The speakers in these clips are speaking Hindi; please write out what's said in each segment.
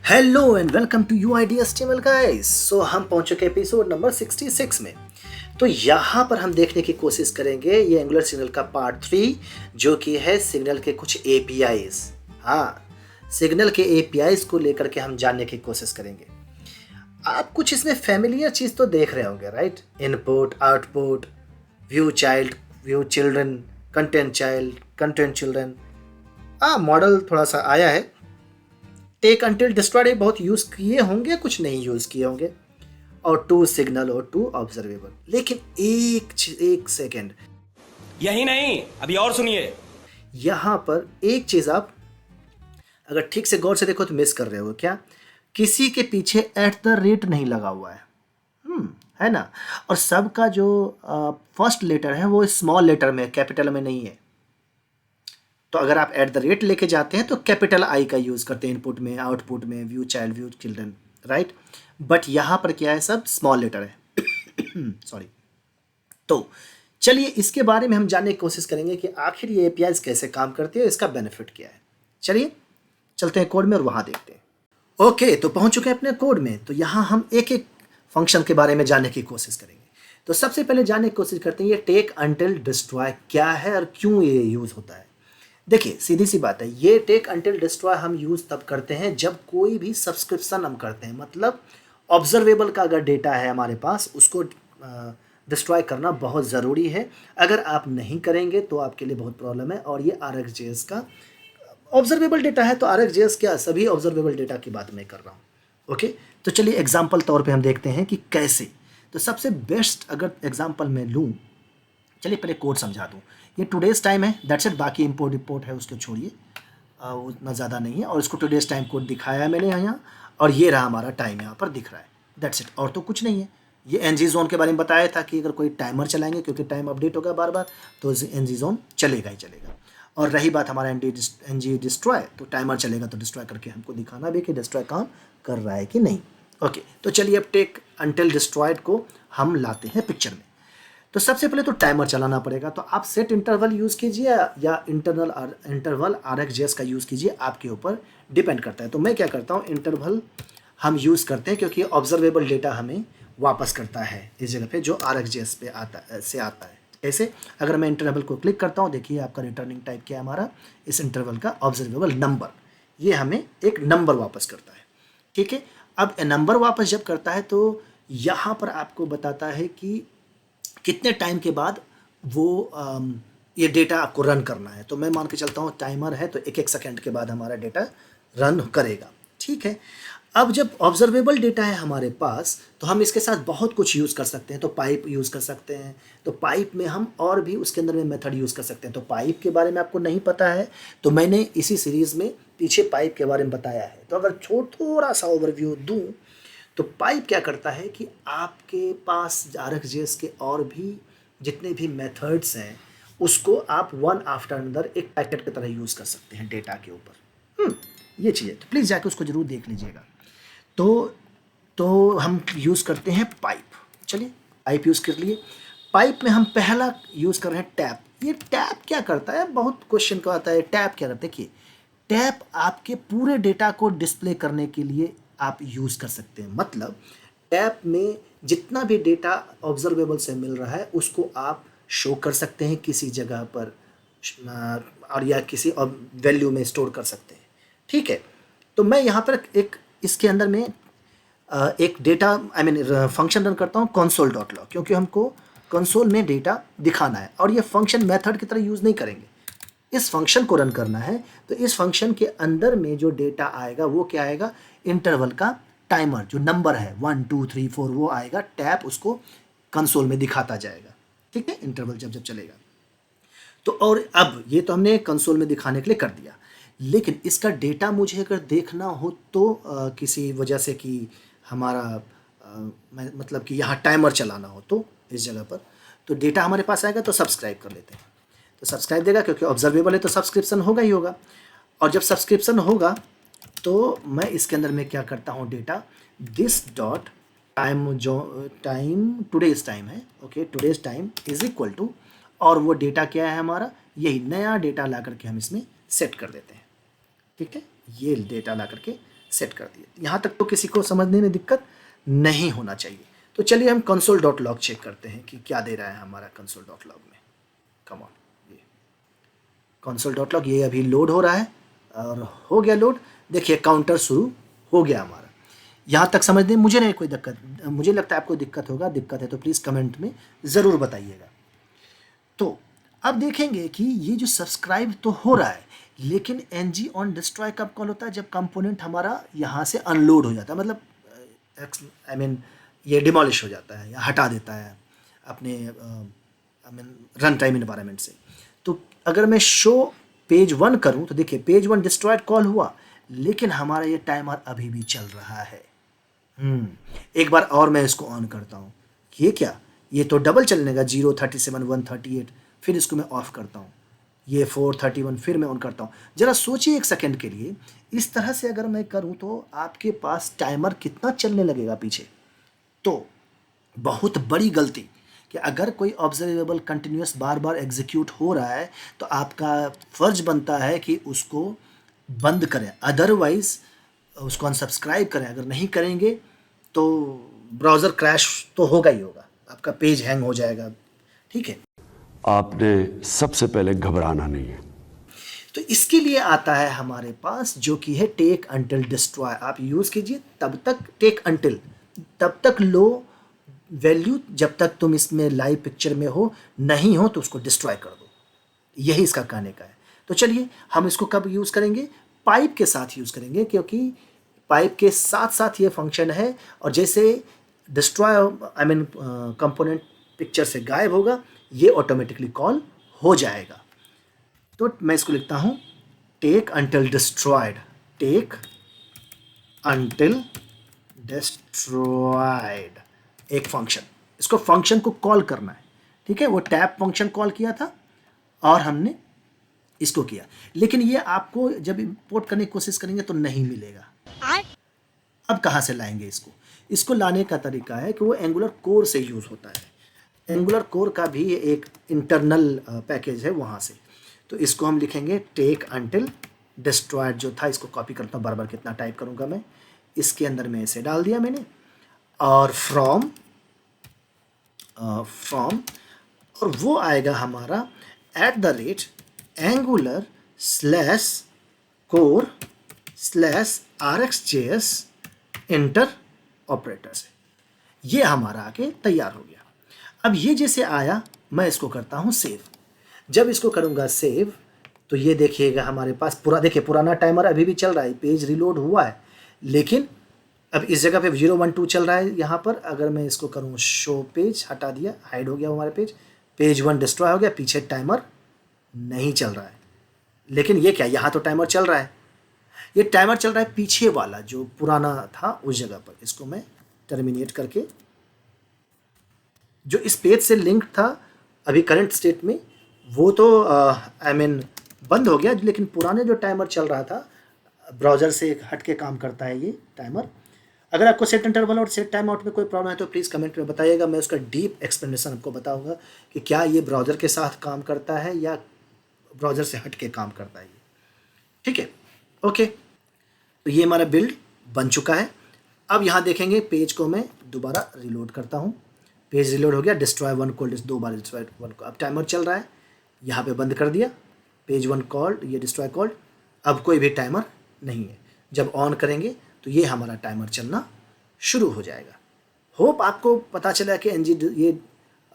Hello and welcome to UID HTML guys. So हम पहुंच चुके एपिसोड नंबर 66 में। तो यहाँ पर हम देखने की कोशिश करेंगे ये एंगुलर सिग्नल का पार्ट 3 जो कि है सिग्नल के कुछ APIs। हाँ, सिग्नल के APIs को लेकर के हम जानने की कोशिश करेंगे। आप कुछ इसमें फैमिलियर चीज़ तो देख रहे होंगे, right? Input, output, view child, view children, content child, content children. Model थोड़ा सा आया है। टेक अंटिल डिस्ट्रॉय बहुत यूज़ किए होंगे, कुछ नहीं यूज़ किए होंगे। और टू सिग्नल और टू ऑब्जर्वेबल। लेकिन एक सेकेंड, यही नहीं, अभी और सुनिए। यहाँ पर एक चीज़ आप अगर ठीक से गौर से देखो तो मिस कर रहे हो। क्या? किसी के पीछे @ नहीं लगा हुआ है। है ना? और सबका जो फर्स्ट लेटर है वो स्मॉल लेटर में, कैपिटल में नहीं है। तो अगर आप @ लेके जाते हैं तो कैपिटल I का यूज़ करते हैं इनपुट में, आउटपुट में, view child, view children, right? But यहाँ पर क्या है, सब स्मॉल लेटर है। सॉरी। तो चलिए इसके बारे में हम जानने की कोशिश करेंगे कि आखिर ये APIs कैसे काम करती है, इसका बेनिफिट क्या है। चलिए चलते हैं कोड में और वहाँ देखते हैं। ओके, तो पहुँच चुके हैं अपने कोड में। तो यहाँ हम एक एक फंक्शन के बारे में जानने की कोशिश करेंगे। तो सबसे पहले जानने की कोशिश करते हैं ये टेक अंटिल डिस्ट्रॉय क्या है और क्यों ये यूज़ होता है। देखिए सीधी सी बात है, ये टेक अंटिल डिस्ट्रॉय हम यूज़ तब करते हैं जब कोई भी सब्सक्रिप्शन हम करते हैं। मतलब ऑब्जर्वेबल का अगर डेटा है हमारे पास, उसको डिस्ट्रॉय करना बहुत ज़रूरी है। अगर आप नहीं करेंगे तो आपके लिए बहुत प्रॉब्लम है। और ये RxJS का ऑब्जर्वेबल डेटा है, तो RxJS क्या, सभी ऑब्जर्वेबल डेटा की बात मैं कर रहा हूँ। ओके, तो चलिए एग्जाम्पल तौर पे हम देखते हैं कि कैसे। तो सबसे बेस्ट अगर एग्जाम्पल मैं लूँ, चलिए पहले कोड समझा दूँ। ये टुडेज़ टाइम है, दैट्स इट। बाकी इंपोर्ट रिपोर्ट है उसको छोड़िए, उतना ज़्यादा नहीं है। और इसको टुडेज़ टाइम कोड दिखाया है मैंने यहाँ, और ये रहा हमारा टाइम यहाँ पर दिख रहा है, दैट्स इट। और तो कुछ नहीं है। ये NG जोन के बारे में बताया था कि अगर कोई टाइमर चलाएंगे, क्योंकि टाइम अपडेट होगा बार बार, तो NG जोन चलेगा ही चलेगा। और रही बात हमारा NG डिस्ट्रॉय, तो टाइमर चलेगा तो डिस्ट्रॉय करके हमको दिखाना भी कि डिस्ट्रॉय काम कर रहा है कि नहीं। ओके, तो चलिए अब टेक अंटिल डिस्ट्रॉयड को हम लाते हैं पिक्चर में। तो सबसे पहले तो टाइमर चलाना पड़ेगा। तो आप सेट इंटरवल यूज़ कीजिए या इंटरवल RxJS का यूज़ कीजिए, आपके ऊपर डिपेंड करता है। तो मैं क्या करता हूँ, इंटरवल हम यूज़ करते हैं क्योंकि ऑब्जर्वेबल डेटा हमें वापस करता है इस जगह पे जो RxJS पे आता है। ऐसे अगर मैं इंटरवल को क्लिक करता हूँ, देखिए आपका रिटर्निंग टाइप क्या है हमारा, इस इंटरवल का ऑब्जर्वेबल नंबर, ये हमें एक नंबर वापस करता है। ठीक है, अब नंबर वापस जब करता है तो यहाँ पर आपको बताता है कि कितने टाइम के बाद वो ये डेटा आपको रन करना है। तो मैं मान के चलता हूँ टाइमर है तो 1-1 सेकेंड के बाद हमारा डेटा रन करेगा। ठीक है, अब जब ऑब्जर्वेबल डेटा है हमारे पास तो हम इसके साथ बहुत कुछ यूज़ कर सकते हैं। तो पाइप यूज़ कर सकते हैं, तो पाइप में हम और भी उसके अंदर में मेथड यूज़ कर सकते हैं। तो पाइप के बारे में आपको नहीं पता है तो मैंने इसी सीरीज़ में पीछे पाइप के बारे में बताया है। तो अगर थोड़ा सा ओवरव्यू दूँ तो पाइप क्या करता है कि आपके पास RxJS के और भी जितने भी मेथड्स हैं उसको आप वन आफ्टर अनदर एक पैकेट की तरह यूज़ कर सकते हैं डेटा के ऊपर। ये चीज़ है, तो प्लीज़ जाके उसको ज़रूर देख लीजिएगा। तो हम यूज़ करते हैं पाइप। चलिए पाइप यूज़ कर लिए। पाइप में हम पहला यूज़ कर रहे हैं टैप। ये टैप क्या करता है, बहुत क्वेश्चन को आता है टैप क्या करता है। देखिए टैप आपके पूरे डेटा को डिस्प्ले करने के लिए आप यूज़ कर सकते हैं। मतलब टैप में जितना भी डेटा ऑब्जर्वेबल से मिल रहा है उसको आप शो कर सकते हैं किसी जगह पर, और या किसी वैल्यू में स्टोर कर सकते हैं। ठीक है, तो मैं यहाँ पर एक इसके अंदर में एक डेटा फंक्शन रन करता हूँ console.log, क्योंकि हमको कंसोल में डेटा दिखाना है। और ये फंक्शन मेथड की तरह यूज़ नहीं करेंगे, इस फंक्शन को रन करना है। तो इस फंक्शन के अंदर में जो डेटा आएगा वो क्या आएगा, इंटरवल का टाइमर जो नंबर है 1 2 3 4 वो आएगा, टैप उसको कंसोल में दिखाता जाएगा। ठीक है, इंटरवल जब जब चलेगा तो। और अब ये तो हमने कंसोल में दिखाने के लिए कर दिया, लेकिन इसका डेटा मुझे अगर देखना हो तो किसी वजह से कि हमारा मतलब कि यहाँ टाइमर चलाना हो तो इस जगह पर तो डेटा हमारे पास आएगा। तो सब्सक्राइब कर लेते हैं, तो सब्सक्राइब देगा क्योंकि ऑब्जर्वेबल है तो सब्सक्रिप्शन होगा ही होगा। और जब सब्सक्रिप्शन होगा तो मैं इसके अंदर में क्या करता हूँ, डेटा दिस डॉट टाइम, जो टाइम टुडेज़ टाइम है, okay, today's time is equal to, और वो डेटा क्या है हमारा, यही नया डेटा ला करके हम इसमें सेट कर देते हैं। ठीक है, ये डेटा ला करके सेट कर दिए। यहाँ तक तो किसी को समझने में दिक्कत नहीं होना चाहिए। तो चलिए हम console.log चेक करते हैं कि क्या दे रहा है हमारा console.log में। कम ऑन, ये console.log ये अभी लोड हो रहा है और हो गया लोड। देखिए काउंटर शुरू हो गया हमारा। यहाँ तक समझ दें, मुझे नहीं कोई दिक्कत, मुझे लगता है आपको दिक्कत होगा। दिक्कत है तो प्लीज़ कमेंट में ज़रूर बताइएगा। तो अब देखेंगे कि ये जो सब्सक्राइब तो हो रहा है, लेकिन ng on destroy कब कॉल होता है? जब कंपोनेंट हमारा यहाँ से अनलोड हो जाता है, मतलब आई मीन ये डिमोलिश हो जाता है या हटा देता है अपने रन टाइम इन्वायरमेंट से। तो अगर मैं शो पेज 1 करूँ तो देखिए पेज 1 डिस्ट्रॉयड कॉल हुआ, लेकिन हमारा ये टाइमर अभी भी चल रहा है। एक बार और मैं इसको ऑन करता हूँ। ये क्या, ये तो डबल चलने का 0, 37, 138। फिर इसको मैं ऑफ करता हूँ, ये 431, फिर मैं ऑन करता हूँ। ज़रा सोचिए एक सेकंड के लिए, इस तरह से अगर मैं करूँ तो आपके पास टाइमर कितना चलने लगेगा पीछे। तो बहुत बड़ी गलती कि अगर कोई ऑब्जर्वेबल कंटिन्यूस बार बार एग्जीक्यूट हो रहा है तो आपका फ़र्ज बनता है कि उसको बंद करें, अदरवाइज़ उसको अनसब्सक्राइब करें। अगर नहीं करेंगे तो ब्राउज़र क्रैश तो होगा ही होगा, आपका पेज हैंग हो जाएगा। ठीक है, आपने सबसे पहले घबराना नहीं है। तो इसके लिए आता है हमारे पास जो कि है टेक अंटिल डिस्ट्रॉय। आप यूज़ कीजिए तब तक टेक अंटिल, तब तक लो वैल्यू जब तक तुम इसमें लाइव पिक्चर में हो, नहीं हो तो उसको डिस्ट्रॉय कर दो। यही इसका कहने का है। तो चलिए हम इसको कब यूज़ करेंगे? पाइप के साथ यूज़ करेंगे, क्योंकि पाइप के साथ साथ ये फंक्शन है। और जैसे destroy I mean component picture से गायब होगा, ये ऑटोमेटिकली कॉल हो जाएगा। तो मैं इसको लिखता हूँ take until destroyed, take until destroyed एक फंक्शन। इसको फंक्शन को कॉल करना है। ठीक है, वो टैप फंक्शन कॉल किया था और हमने इसको किया, लेकिन ये आपको जब इंपोर्ट करने की कोशिश करेंगे तो नहीं मिलेगा। अब कहाँ से लाएंगे इसको? इसको लाने का तरीका है कि वो एंगुलर कोर से यूज़ होता है। एंगुलर कोर का भी एक इंटरनल पैकेज है वहाँ से। तो इसको हम लिखेंगे टेक अंटिल डिस्ट्रॉयड जो था। इसको कॉपी करता हूँ, बार बार कितना टाइप करूँगा मैं। इसके अंदर में इसे डाल दिया मैंने, और फ्रॉम और वो आएगा हमारा @angular /core /rxjs inter operator से। ये हमारा आके तैयार हो गया। अब ये जैसे आया, मैं इसको करता हूँ सेव। जब इसको करूँगा सेव तो ये देखिएगा हमारे पास पूरा, देखिए पुराना टाइमर अभी भी चल रहा है, पेज रिलोड हुआ है, लेकिन अब इस जगह पे 012 चल रहा है यहाँ पर। अगर मैं इसको करूँ शो पेज, हटा दिया, हाइड हो गया हमारे पेज 1 डिस्ट्रॉय हो गया, पीछे टाइमर नहीं चल रहा है। लेकिन ये क्या, यहाँ तो टाइमर चल रहा है। ये टाइमर चल रहा है पीछे वाला जो पुराना था उस जगह पर। इसको मैं टर्मिनेट करके, जो इस पेज से लिंक था अभी करंट स्टेट में, वो तो आई मीन बंद हो गया, लेकिन पुराने जो टाइमर चल रहा था ब्राउज़र से हट के काम करता है ये टाइमर। अगर आपको सेट इंटरवल और सेट टाइम आउट में कोई प्रॉब्लम है तो प्लीज़ कमेंट में बताइएगा। मैं उसका डीप एक्सप्लेनेशन आपको बताऊंगा कि क्या ये ब्राउज़र के साथ काम करता है या ब्राउज़र से हट के काम करता है ये। ठीक है, ओके। तो ये हमारा बिल्ड बन चुका है। अब यहाँ देखेंगे पेज को मैं दोबारा रिलोड करता हूँ। पेज रिलोड हो गया, डिस्ट्रॉय 1 कॉल्ड, 2 बार डिस्ट्रॉय 1 को। अब टाइमर चल रहा है, यहाँ पे बंद कर दिया, पेज 1 कॉल्ड, ये डिस्ट्रॉय कॉल्ड। अब कोई भी टाइमर नहीं है। जब ऑन करेंगे तो ये हमारा टाइमर चलना शुरू हो जाएगा। होप आपको पता चला कि ये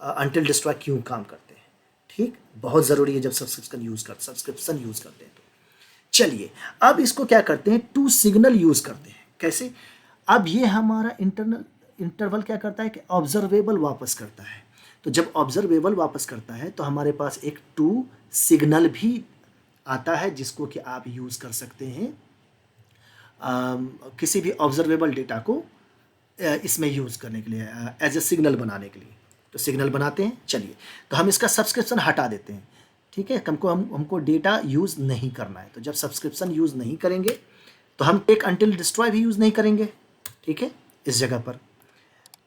अंटिल डिस्ट्रॉय क्यों काम करते हैं। ठीक, बहुत ज़रूरी है जब सब्सक्रिप्शन यूज़ करते हैं तो। चलिए अब इसको क्या करते हैं, टू सिग्नल यूज़ करते हैं। कैसे? अब ये हमारा इंटरवल क्या करता है कि ऑब्जर्वेबल वापस करता है। तो जब ऑब्जर्वेबल वापस करता है तो हमारे पास एक टू सिग्नल भी आता है जिसको कि आप यूज़ कर सकते हैं किसी भी ऑब्जर्वेबल डेटा को इसमें यूज़ करने के लिए, एज ए सिग्नल बनाने के लिए। तो सिग्नल बनाते हैं। चलिए, तो हम इसका सब्सक्रिप्शन हटा देते हैं। ठीक है, हमको डेटा यूज़ नहीं करना है। तो जब सब्सक्रिप्शन यूज़ नहीं करेंगे तो हम टेक अंटिल डिस्ट्रॉय भी यूज़ नहीं करेंगे। ठीक है, इस जगह पर।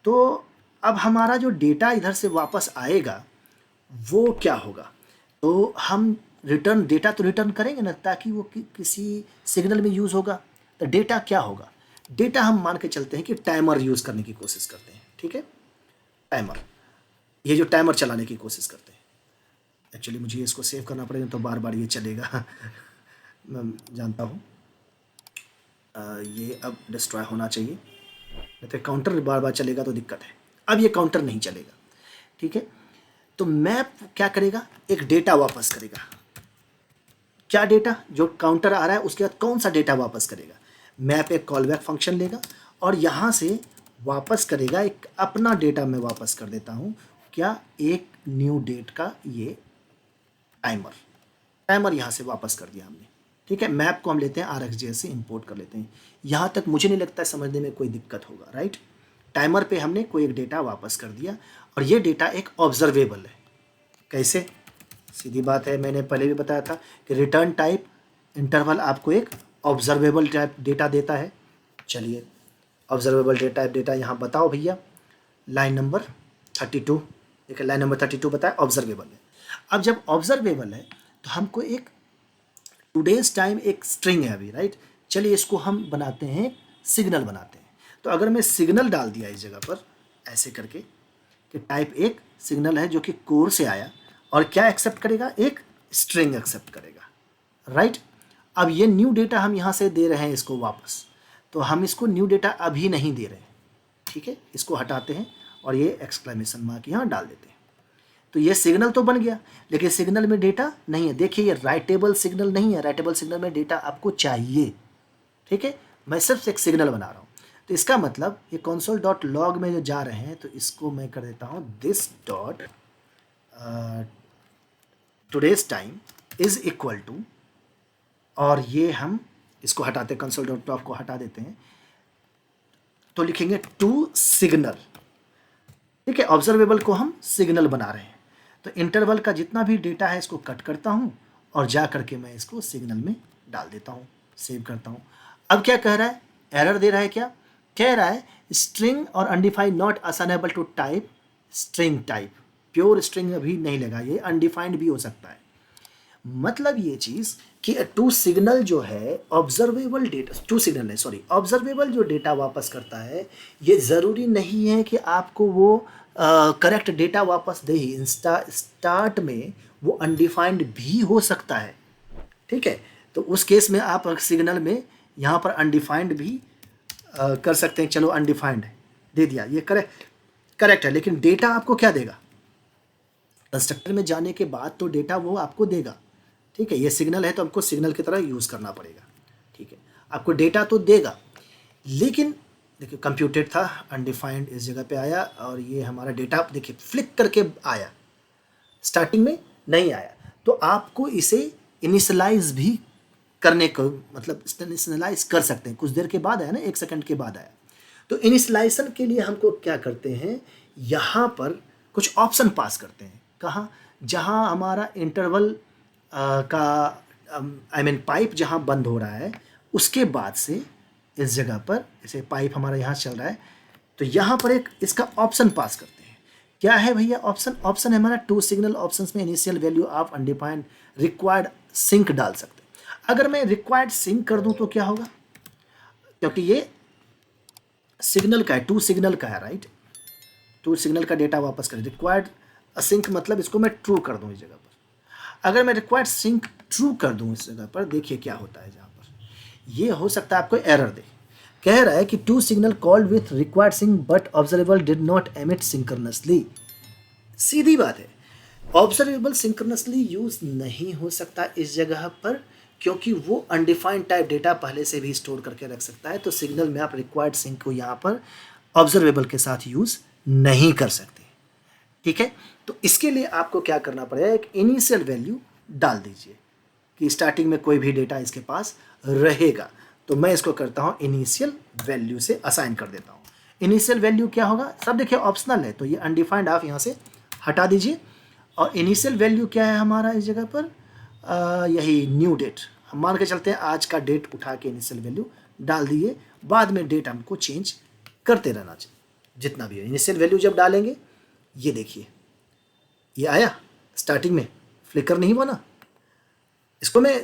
तो अब हमारा जो डेटा इधर से वापस आएगा वो क्या होगा, तो हम डेटा तो रिटर्न करेंगे ना, ताकि वो किसी सिग्नल में यूज़ होगा। तो डेटा क्या होगा, डेटा हम मान के चलते हैं कि टाइमर यूज़ करने की कोशिश करते हैं, ठीक है, टाइमर, ये जो टाइमर चलाने की कोशिश करते हैं। एक्चुअली मुझे इसको सेव करना पड़ेगा तो बार बार ये चलेगा मैं जानता हूँ। ये अब डिस्ट्रॉय होना चाहिए, नहीं तो काउंटर बार बार चलेगा तो दिक्कत है। अब ये काउंटर नहीं चलेगा, ठीक है। तो मैप क्या करेगा, एक डेटा वापस करेगा। क्या डेटा, जो काउंटर आ रहा है उसके बाद कौन सा डेटा वापस करेगा, मैप एक कॉल बैक फंक्शन लेगा और यहाँ से वापस करेगा एक अपना डेटा। मैं वापस कर देता हूँ क्या, एक न्यू डेट का ये टाइमर यहाँ से वापस कर दिया हमने, ठीक है। मैप को हम लेते हैं RxJS से इंपोर्ट कर लेते हैं। यहाँ तक मुझे नहीं लगता है समझने में कोई दिक्कत होगा, राइट। टाइमर पे हमने कोई एक डेटा वापस कर दिया और ये डेटा एक ऑब्जर्वेबल है। कैसे, सीधी बात है, मैंने पहले भी बताया था कि रिटर्न टाइप इंटरवल आपको एक ऑब्जर्वेबल टाइप डेटा देता है। चलिए ऑब्जर्वेबल टाइप डेटा यहाँ बताओ भैया, लाइन नंबर 32, देखिए लाइन नंबर 32 बताया ऑब्जर्वेबल है। अब जब ऑब्जर्वेबल है तो हमको एक टुडेज टाइम एक स्ट्रिंग है अभी, राइट। चलिए इसको हम बनाते हैं, सिग्नल बनाते हैं। तो अगर मैं सिग्नल डाल दिया इस जगह पर ऐसे करके कि टाइप एक सिग्नल है जो कि कोर से आया और क्या एक्सेप्ट करेगा, एक स्ट्रिंग एक्सेप्ट करेगा, राइट। अब ये न्यू डेटा हम यहाँ से दे रहे हैं इसको वापस, तो हम इसको न्यू डेटा अभी नहीं दे रहे हैं, ठीक है। इसको हटाते हैं और ये एक्सक्लेमेशन मार्क यहाँ डाल देते हैं। तो ये सिग्नल तो बन गया, लेकिन सिग्नल में डेटा नहीं है। देखिए ये राइटेबल सिग्नल नहीं है, राइटेबल सिग्नल में डेटा आपको चाहिए, ठीक है। मैं सिर्फ एक सिग्नल बना रहा हूँ। तो इसका मतलब ये console.log में जो जा रहे हैं, तो इसको मैं कर देता हूँ this dot today's time is equal to, और ये हम इसको हटाते हैं, console.log को हटा देते हैं, तो लिखेंगे टू सिग्नल, ठीक है। ऑब्जर्वेबल को हम सिग्नल बना रहे हैं, तो इंटरवल का जितना भी डेटा है इसको कट करता हूँ और जा करके मैं इसको सिग्नल में डाल देता हूँ, सेव करता हूँ। अब क्या कह रहा है, एरर दे रहा है, क्या कह रहा है, स्ट्रिंग और undefined not assignable to type string type, pure string अभी नहीं लगा, ये अनडिफाइंड भी हो सकता है। मतलब ये चीज़ कि टू सिग्नल जो है ऑब्जर्वेबल डेटा, टू सिग्नल है सॉरी, ऑब्जर्वेबल जो डेटा वापस करता है, ये ज़रूरी नहीं है कि आपको वो करेक्ट डेटा वापस दे ही। स्टार्ट में वो अनडिफाइंड भी हो सकता है, ठीक है। तो उस केस में आप सिग्नल में यहाँ पर अनडिफाइंड भी कर सकते हैं। चलो अनडिफाइंड दे दिया, ये करेक्ट है, लेकिन डेटा आपको क्या देगा, कंस्ट्रक्टर में जाने के बाद तो डेटा वो आपको देगा, ठीक है। ये सिग्नल है तो हमको सिग्नल की तरह यूज़ करना पड़ेगा, ठीक है। आपको डेटा तो देगा, लेकिन देखिए कंप्यूटेड था, अनडिफाइंड इस जगह पे आया और ये हमारा डेटा देखिए फ्लिक करके आया, स्टार्टिंग में नहीं आया। तो आपको इसे इनिशियलाइज भी करने को, मतलब इनिशियलाइज कर सकते हैं, कुछ देर के बाद आया ना, 1 सेकंड के बाद आया। तो इनिशियलाइजेशन के लिए हमको क्या करते हैं, यहाँ पर कुछ ऑप्शन पास करते हैं। कहाँ, जहाँ हमारा इंटरवल का पाइप जहाँ बंद हो रहा है, उसके बाद से इस जगह पर जैसे पाइप हमारा यहाँ चल रहा है, तो यहाँ पर एक इसका ऑप्शन पास करते हैं। क्या है भैया ऑप्शन है हमारा टू सिग्नल ऑप्शंस में initial value of undefined required sync डाल सकते हैं। अगर मैं रिक्वायर्ड सिंक कर दूं तो क्या होगा, क्योंकि ये सिग्नल का है, टू सिग्नल का है, राइट। टू सिग्नल का डेटा वापस करें, रिक्वायर्ड सिंक मतलब इसको मैं ट्रू कर दूं इस जगह पर। अगर मैं रिक्वायर्ड सिंक ट्रू कर दूं इस जगह पर, देखिए क्या होता है। जहाँ पर ये हो सकता है आपको एरर दे, कह रहा है कि to signal called with required sync but observable did not emit synchronously. सीधी बात है, ऑब्जर्वेबल सिंक्रोनसली यूज नहीं हो सकता इस जगह पर, क्योंकि वो अनडिफाइंड टाइप डेटा पहले से भी स्टोर करके रख सकता है। तो सिग्नल में आप रिक्वायर्ड सिंक को यहाँ पर ऑब्जर्वेबल के साथ यूज नहीं कर सकते, ठीक है। तो इसके लिए आपको क्या करना पड़ेगा, एक इनिशियल वैल्यू डाल दीजिए कि स्टार्टिंग में कोई भी डेटा इसके पास रहेगा। तो मैं इसको करता हूँ इनिशियल वैल्यू से असाइन कर देता हूँ। इनिशियल वैल्यू क्या होगा, सब देखिए ऑप्शनल है, तो ये अनडिफाइंड आप यहाँ से हटा दीजिए। और इनिशियल वैल्यू क्या है हमारा इस जगह पर, यही न्यू डेट, हम मान के चलते हैं आज का डेट उठा के इनिशियल वैल्यू डाल दिए। बाद में डेट हमको चेंज करते रहना चाहिए जितना भी है। इनिशियल वैल्यू जब डालेंगे, ये देखिए ये आया, स्टार्टिंग में फ्लिकर नहीं बना। इसको मैं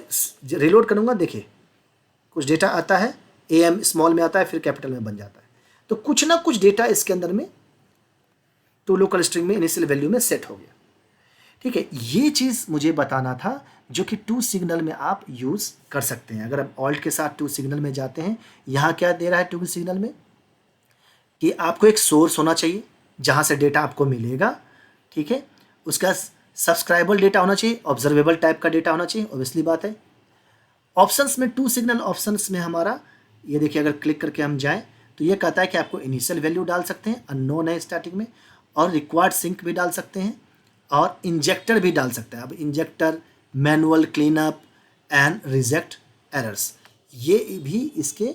रिलोड करूँगा, देखिए कुछ डेटा आता है AM स्मॉल में आता है फिर कैपिटल में बन जाता है। तो कुछ ना कुछ डेटा इसके अंदर में टू लोकल स्ट्रिंग में इनिशियल वैल्यू में सेट हो गया। ठीक है, ये चीज़ मुझे बताना था जो कि टू सिग्नल में आप यूज़ कर सकते हैं। अगर आप ऑल्ट के साथ टू सिग्नल में जाते हैं, यहाँ क्या दे रहा है टू सिग्नल में कि आपको एक सोर्स होना चाहिए जहाँ से डेटा आपको मिलेगा। ठीक है, उसका सब्सक्राइबल डेटा होना चाहिए, ऑब्जर्वेबल टाइप का डेटा होना चाहिए, ऑब्वियसली बात है। ऑप्शंस में टू सिग्नल ऑप्शंस में हमारा ये देखिए, अगर क्लिक करके हम जाएं तो ये कहता है कि आपको इनिशियल वैल्यू डाल सकते हैं, अननोन है स्टार्टिंग में, और रिक्वायर्ड सिंक भी डाल सकते हैं और इंजेक्टर भी डाल सकते हैं। अब injector, manual cleanup and reject errors, ये भी इसके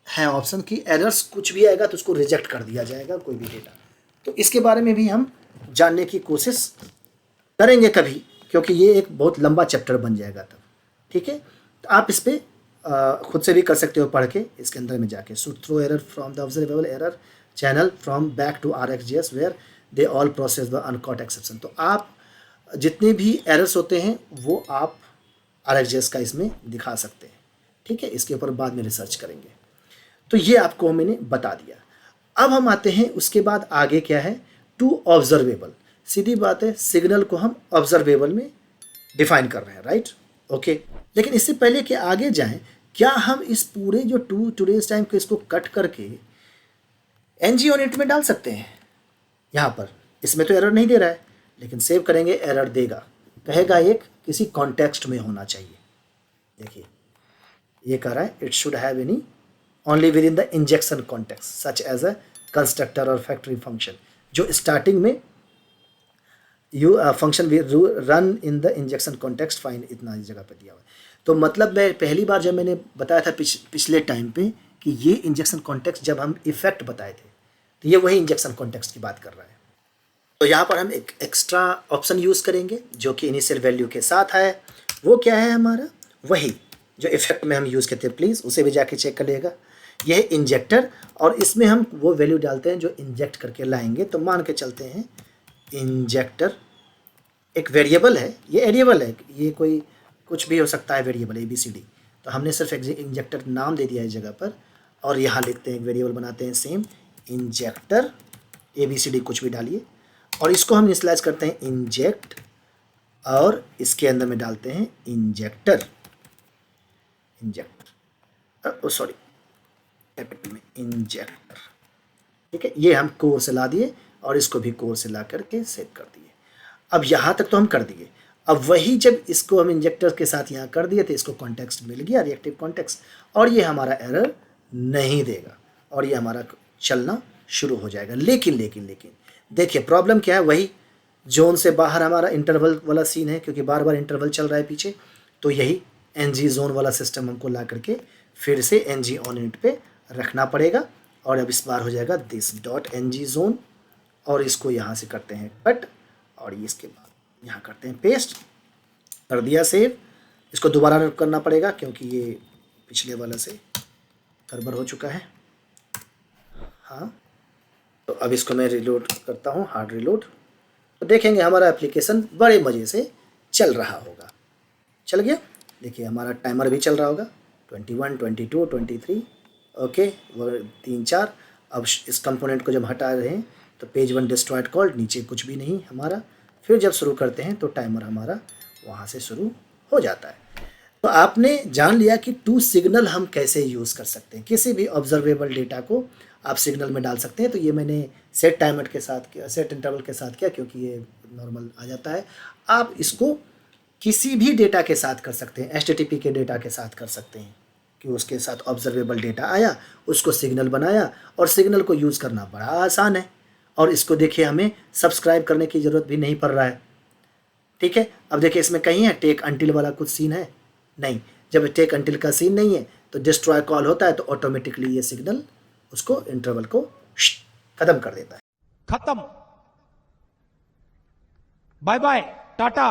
है ऑप्शन की एरर्स कुछ भी आएगा तो उसको रिजेक्ट कर दिया जाएगा कोई भी डेटा। तो इसके बारे में भी हम जानने की कोशिश करेंगे कभी, क्योंकि ये एक बहुत लंबा चैप्टर बन जाएगा तब। ठीक है, तो आप इस पर खुद से भी कर सकते हो पढ़ के, इसके अंदर में जाके should throw error from the observable error channel from back to RxJS where they all process the uncaught exception. तो आप जितने भी एरर्स होते हैं वो आप RxJS का इसमें दिखा सकते हैं। ठीक है, इसके ऊपर बाद में रिसर्च करेंगे। तो ये आपको मैंने बता दिया। अब हम आते हैं उसके बाद आगे क्या है, टू ऑब्जर्वेबल। सीधी बात है, सिग्नल को हम ऑब्जर्वेबल में डिफाइन कर रहे हैं, राइट? ओके, लेकिन इससे पहले कि आगे जाएं, क्या हम इस पूरे जो टूडेज टाइम को इसको कट करके NG ON INT में डाल सकते हैं? यहाँ पर इसमें तो एरर नहीं दे रहा है, लेकिन सेव करेंगे एरर देगा, कहेगा एक किसी कॉन्टेक्स्ट में होना चाहिए। देखिए ये कह रहा है it should have any only with in the injection context such as a constructor और फैक्ट्री फंक्शन, जो स्टार्टिंग में you function run in the injection context fine, इतना इस जगह पे दिया हुआ है। तो मतलब मैं पहली बार जब मैंने बताया था पिछले टाइम पे कि ये इंजेक्शन कॉन्टेक्स्ट जब हम इफेक्ट बताए थे, तो ये वही इंजेक्शन कॉन्टेक्स्ट की बात कर रहा है। तो यहाँ पर हम एक एक्स्ट्रा ऑप्शन यूज़ करेंगे जो कि इनिशियल वैल्यू के साथ है। वो क्या है हमारा, वही जो इफेक्ट में हम यूज़ करते हैं, प्लीज़ उसे भी जाके चेक कर लेगा। यह है इंजेक्टर, और इसमें हम वो वैल्यू डालते हैं जो इंजेक्ट करके लाएंगे। तो मान के चलते हैं इंजेक्टर एक वेरिएबल है, ये एरिएबल है, ये कोई कुछ भी हो सकता है वेरिएबल ABCD। तो हमने सिर्फ इंजेक्टर नाम दे दिया है इस जगह पर, और यहाँ लिखते हैं एक वेरिएबल बनाते हैं सेम इंजेक्टर ABCD, कुछ भी डालिए, और इसको हम इनिशियलाइज करते हैं इंजेक्ट, और इसके अंदर में डालते हैं इंजेक्टर सॉरी कैपिटल में इंजेक्टर। ठीक है, ये हम कोर से ला दिए और इसको भी कोर से ला करके सेव कर दिए। अब यहाँ तक तो हम कर दिए। अब वही जब इसको हम इंजेक्टर के साथ यहाँ कर दिए थे, इसको कॉन्टेक्स्ट मिल गया, रिएक्टिव कॉन्टेक्स्ट, और ये हमारा एरर नहीं देगा और ये हमारा चलना शुरू हो जाएगा। लेकिन देखिए प्रॉब्लम क्या है, वही जोन से बाहर हमारा इंटरवल वाला सीन है, क्योंकि बार बार इंटरवल चल रहा है पीछे। तो यही NG जोन वाला सिस्टम हमको ला करके फिर से NG ON INT पे रखना पड़ेगा। और अब इस बार हो जाएगा दिस डॉट NG जोन, और इसको यहाँ से करते हैं कट, और इसके बाद यहाँ करते हैं पेस्ट, कर दिया सेव। इसको दोबारा रन करना पड़ेगा क्योंकि ये पिछले वाला से गड़बड़ हो चुका है। हाँ, तो अब इसको मैं रिलोड करता हूँ, हार्ड रिलोड। तो देखेंगे हमारा एप्लीकेशन बड़े मज़े से चल रहा होगा। चल गया, देखिए हमारा टाइमर भी चल रहा होगा, 21, 22, 23, ओके, वो 3, 4। अब इस कंपोनेंट को जब हटा रहे हैं तो पेज 1 डिस्ट्रॉयड कॉल्ड, नीचे कुछ भी नहीं हमारा। फिर जब शुरू करते हैं तो टाइमर हमारा वहाँ से शुरू हो जाता है। तो आपने जान लिया कि टू सिग्नल हम कैसे यूज़ कर सकते हैं। किसी भी ऑब्जर्वेबल डेटा को आप सिग्नल में डाल सकते हैं। तो ये मैंने सेट टाइमर के साथ किया, सेट इंटरवल के साथ किया, क्योंकि ये नॉर्मल आ जाता है। आप इसको किसी भी डेटा के साथ कर सकते हैं, HTTP के डेटा के साथ कर सकते हैं कि उसके साथ ऑब्जर्वेबल डेटा आया, उसको सिग्नल बनाया, और सिग्नल को यूज़ करना बड़ा आसान है। और इसको देखिए हमें सब्सक्राइब करने की ज़रूरत भी नहीं पड़ रहा है। ठीक है, अब देखिए इसमें कहीं है टेक अंटिल वाला कुछ सीन है नहीं। जब टेक अंटिल का सीन नहीं है तो डिस्ट्रॉय कॉल होता है, तो ऑटोमेटिकली ये सिग्नल उसको इंटरवल को खत्म कर देता है। खत्म, बाय बाय, टाटा,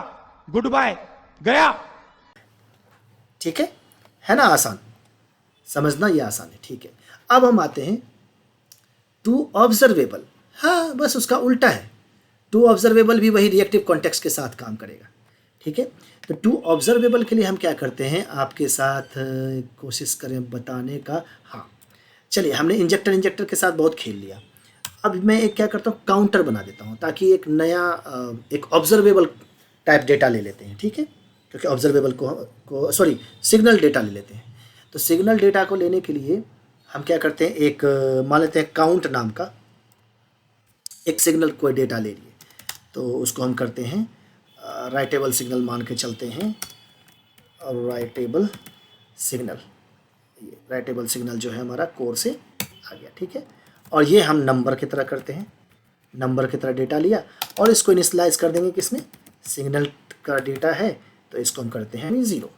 गुड बाय, गया। ठीक है ना, आसान समझना, ये आसान है। ठीक है, अब हम आते हैं टू ऑब्जर्वेबल। हाँ, बस उसका उल्टा है। टू ऑब्जर्वेबल भी वही रिएक्टिव कॉन्टेक्स्ट के साथ काम करेगा। ठीक है। तो टू ऑब्जर्वेबल के लिए हम क्या करते हैं, आपके साथ कोशिश करें बताने का। हाँ चलिए, हमने इंजेक्टर के साथ बहुत खेल लिया। अब मैं एक क्या करता हूँ, काउंटर बना देता हूँ, ताकि एक नया एक ऑब्जर्वेबल टाइप डेटा ले लेते हैं, ठीक है। क्योंकि ऑब्जर्वेबल को सॉरी सिग्नल डेटा ले लेते हैं। तो सिग्नल डेटा को लेने के लिए हम क्या करते हैं, एक मान लेते हैं काउंट नाम का एक सिग्नल कोई डेटा ले लिए, तो उसको हम करते हैं राइटेबल सिग्नल मान के चलते हैं। और राइटेबल सिग्नल जो है हमारा कोर से आ गया, ठीक है। और ये हम नंबर की तरह करते हैं, नंबर की तरह डेटा लिया और इसको इनिशियलाइज कर देंगे किसमें, सिग्नल का डेटा है तो इसको हम करते हैं 0,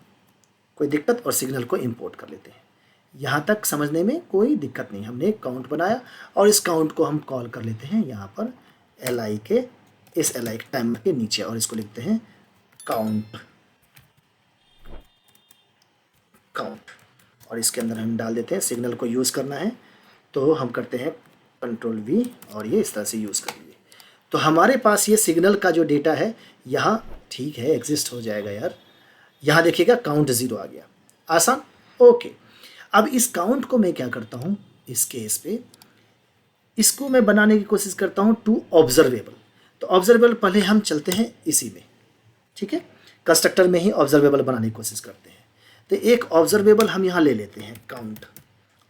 कोई दिक्कत, और सिग्नल को इंपोर्ट कर लेते हैं। यहाँ तक समझने में कोई दिक्कत नहीं। हमने एक काउंट बनाया और इस काउंट को हम कॉल कर लेते हैं यहाँ पर li के, इस li के टाइम के नीचे, और इसको लिखते हैं काउंट। और इसके अंदर हम डाल देते हैं सिग्नल को यूज़ करना है तो हम करते हैं कंट्रोल V और ये इस तरह से यूज़ कर लीजिए। तो हमारे पास ये सिग्नल का जो डेटा है यहाँ, ठीक है, एग्जिस्ट हो जाएगा यार। यहाँ देखिएगा काउंट 0 आ गया, आसान। ओके, अब इस काउंट को मैं क्या करता हूँ, इस केस पे इसको मैं बनाने की कोशिश करता हूँ टू ऑब्जर्वेबल। तो ऑब्जर्वेबल पहले हम चलते हैं इसी में, ठीक है, कंस्ट्रक्टर में ही ऑब्जर्वेबल बनाने की कोशिश करते हैं। तो एक ऑब्जर्वेबल हम यहाँ ले लेते हैं काउंट,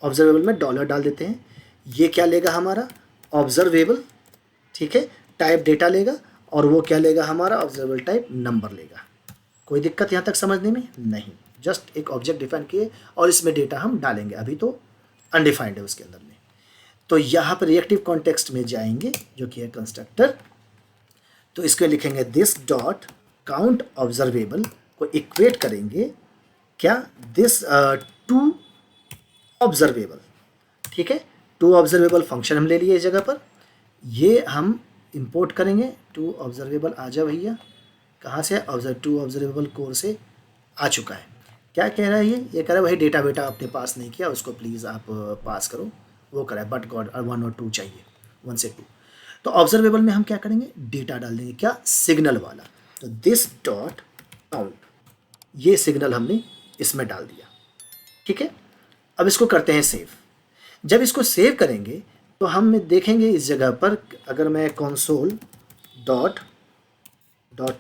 ऑब्जर्वेबल में डॉलर डाल देते हैं। ये क्या लेगा हमारा ऑब्जर्वेबल, ठीक है, टाइप डेटा लेगा, और वो क्या लेगा हमारा ऑब्जर्वेबल टाइप नंबर लेगा। कोई दिक्कत यहाँ तक समझने में नहीं, जस्ट एक ऑब्जेक्ट डिफाइन किए और इसमें डेटा हम डालेंगे, अभी तो अनडिफाइंड है उसके अंदर में। तो यहाँ पर रिएक्टिव कॉन्टेक्स्ट में जाएंगे जो कि है कंस्ट्रक्टर, तो इसके लिखेंगे दिस डॉट काउंट ऑब्जर्वेबल को इक्वेट करेंगे क्या, दिस टू ऑब्जर्वेबल, ठीक है। टू ऑब्जर्वेबल फंक्शन हम ले लिए इस जगह पर, ये हम इंपोर्ट करेंगे। टू ऑब्जर्वेबल आ जा भैया, कहाँ से, टू ऑब्जर्वेबल कोर से आ चुका है। क्या कह रहा है ये कह रहा है वही डेटा बेटा आपने पास नहीं किया, उसको प्लीज़ आप पास करो। वो करा है बट गॉड 1 और 2 चाहिए, 1 से 2। तो ऑब्जर्वेबल में हम क्या करेंगे, डेटा डाल देंगे, क्या, सिग्नल वाला। तो दिस डॉट काउंट, ये सिग्नल हमने इसमें डाल दिया, ठीक है। अब इसको करते हैं सेव। जब इसको सेव करेंगे तो हम देखेंगे इस जगह पर, अगर मैं कंसोल डॉट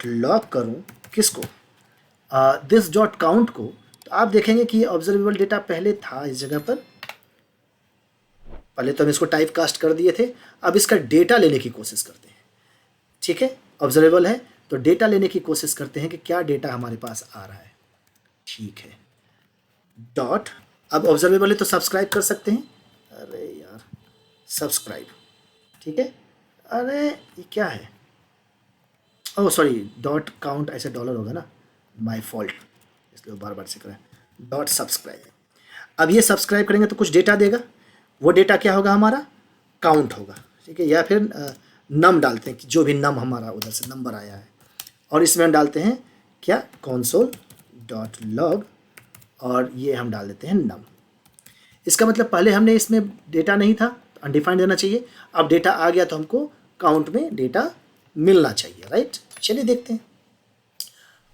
लॉग करूँ किसको, दिस डॉट काउंट को, तो आप देखेंगे कि ये ऑब्जर्वेबल डेटा पहले था इस जगह पर। पहले तो हम इसको टाइप कास्ट कर दिए थे, अब इसका डेटा लेने की कोशिश करते हैं, ठीक है। ऑब्जर्वेबल है तो डेटा लेने की कोशिश करते हैं कि क्या डेटा हमारे पास आ रहा है, ठीक है। डॉट, अब ऑब्जर्वेबल है तो सब्सक्राइब कर सकते हैं, अरे यार सब्सक्राइब, ठीक है। अरे ये क्या है, ओह सॉरी, डॉट काउंट ऐसे डॉलर होगा ना, माय फॉल्ट, इसलिए बार बार से करें, डॉट सब्सक्राइब। अब ये सब्सक्राइब करेंगे तो कुछ डेटा देगा, वो डेटा क्या होगा हमारा, काउंट होगा, ठीक है। या फिर नम डालते हैं कि जो भी नम हमारा उधर से नंबर आया है, और इसमें हम डालते हैं क्या, कंसोल डॉट लॉग, और ये हम डाल देते हैं नम। इसका मतलब पहले हमने इसमें डेटा नहीं था, अनडिफाइंड देना चाहिए, अब डेटा आ गया तो हमको काउंट में डेटा मिलना चाहिए, राइट। चलिए देखते हैं।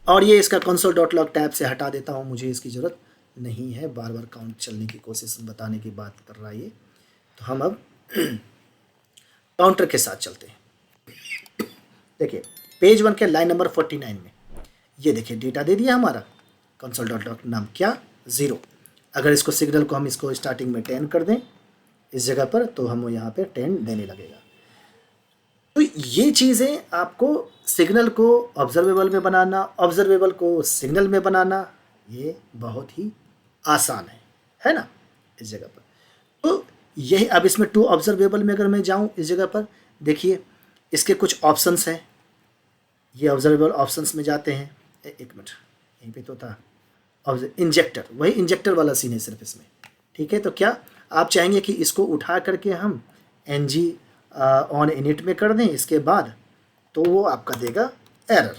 और ये इसका कंसोल डॉट लॉग टैब से हटा देता हूँ, मुझे इसकी ज़रूरत नहीं है, बार बार काउंट चलने की कोशिश बताने की बात कर रहा है ये। तो हम अब काउंटर के साथ चलते हैं। देखिए पेज 1 के लाइन नंबर 49 में ये देखिए डेटा दे दिया हमारा, कंसोल डॉट लॉग नाम क्या, 0। अगर इसको सिग्नल को हम इसको स्टार्टिंग में 10 कर दें इस जगह पर, तो हम यहाँ पे 10 देने लगेगा। तो ये चीज़ें आपको सिग्नल को ऑब्जर्वेबल में बनाना, ऑब्जर्वेबल को सिग्नल में बनाना, ये बहुत ही आसान है ना इस जगह पर। तो यही, अब इसमें टू ऑब्जर्वेबल में अगर मैं जाऊँ इस जगह पर, देखिए इसके कुछ ऑप्शंस हैं, ये ऑब्जर्वेबल ऑप्शंस में जाते हैं। एक मिनट, यहीं पे तो था इंजेक्टर, वही इंजेक्टर वाला सीन है सिर्फ इसमें, ठीक है। तो क्या आप चाहेंगे कि इसको उठा करके हम ng ऑन इनिट में कर दें इसके बाद, तो वो आपका देगा एरर,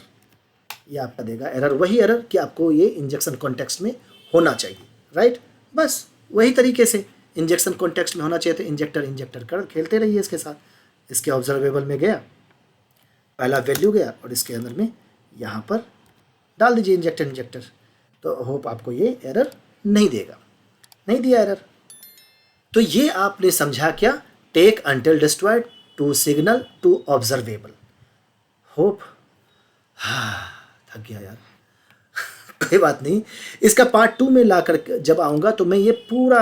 ये आपका देगा एरर, वही एरर कि आपको ये इंजेक्शन कॉन्टेक्स्ट में होना चाहिए, राइट। बस वही तरीके से इंजेक्शन कॉन्टेक्स्ट में होना चाहिए, तो इंजेक्टर कर खेलते रहिए इसके साथ। इसके ऑब्जर्वेबल में गया, पहला वैल्यू गया, और इसके अंदर में यहाँ पर डाल दीजिए इंजेक्टर। तो होप आपको ये एरर नहीं देगा, नहीं दिया एरर। तो ये आपने समझा क्या, take until destroyed to signal to observable. Hope, थक गया यार। कोई बात नहीं, इसका पार्ट 2 में ला कर जब आऊँगा तो मैं ये पूरा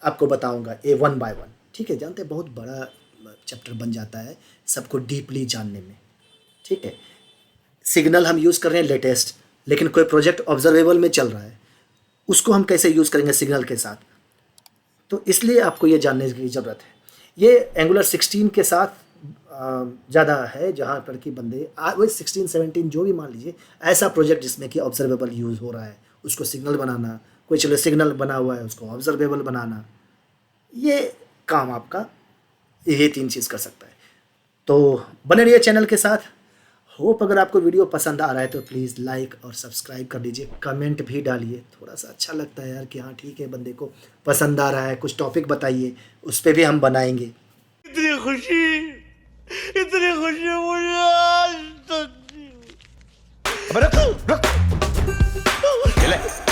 आपको बताऊँगा ए 1 बाय 1। ठीक है, जानते हैं बहुत बड़ा चैप्टर बन जाता है सबको डीपली जानने में। ठीक है, सिग्नल हम यूज़ कर रहे हैं लेटेस्ट, लेकिन कोई प्रोजेक्ट ऑब्जर्वेबल में चल रहा है, उसको हम कैसे यूज़ करेंगे सिग्नल के साथ, तो इसलिए आपको ये जानने की ज़रूरत है। ये एंगुलर 16 के साथ ज़्यादा है, जहाँ पर कि बंदे वही 16-17 जो भी मान लीजिए ऐसा प्रोजेक्ट जिसमें कि ऑब्जर्वेबल यूज़ हो रहा है, उसको सिग्नल बनाना, कोई चलो सिग्नल बना हुआ है उसको ऑब्जर्वेबल बनाना, ये काम आपका ये 3 चीज़ कर सकता है। तो बने रहिए चैनल के साथ। होप अगर आपको वीडियो पसंद आ रहा है तो प्लीज़ लाइक और सब्सक्राइब कर दीजिए, कमेंट भी डालिए, थोड़ा सा अच्छा लगता है यार कि हाँ ठीक है बंदे को पसंद आ रहा है। कुछ टॉपिक बताइए, उस पर भी हम बनाएंगे। इतनी खुशी मुझे आज तक। अबे रुक, रुक। ये ले।